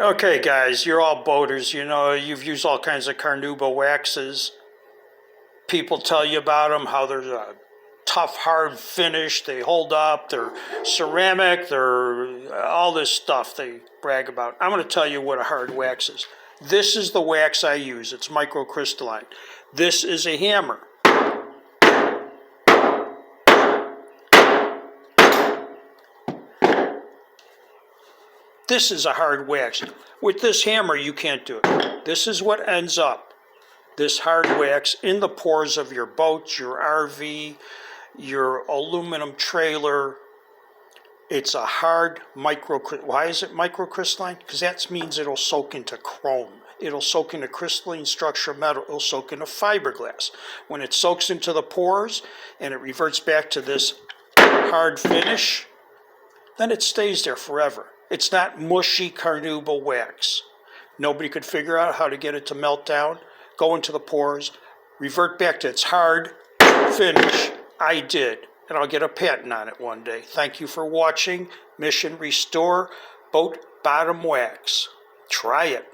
Okay, guys, you're all boaters. You know, you've used all kinds of carnuaba waxes. People tell you about them, how they're a tough, hard finish. They hold up. They're ceramic. They're all this stuff they brag about. I'm going to tell you what a hard wax is. This is the wax I use. It's microcrystalline. This is a hammer. This is a hard wax. With this hammer, you can't do it. This is what ends up, this hard wax, in the pores of your boat, your RV, your aluminum trailer. It's a hard why is it microcrystalline? Because that means it'll soak into chrome. It'll soak into crystalline structure of metal. It'll soak into fiberglass. When it soaks into the pores and it reverts back to this hard finish, then it stays there forever. It's not mushy carnuaba wax. Nobody could figure out how to get it to melt down, go into the pores, revert back to its hard finish. I did, and I'll get a patent on it one day. Thank you for watching Mission Restore Boat Bottom Wax. Try it.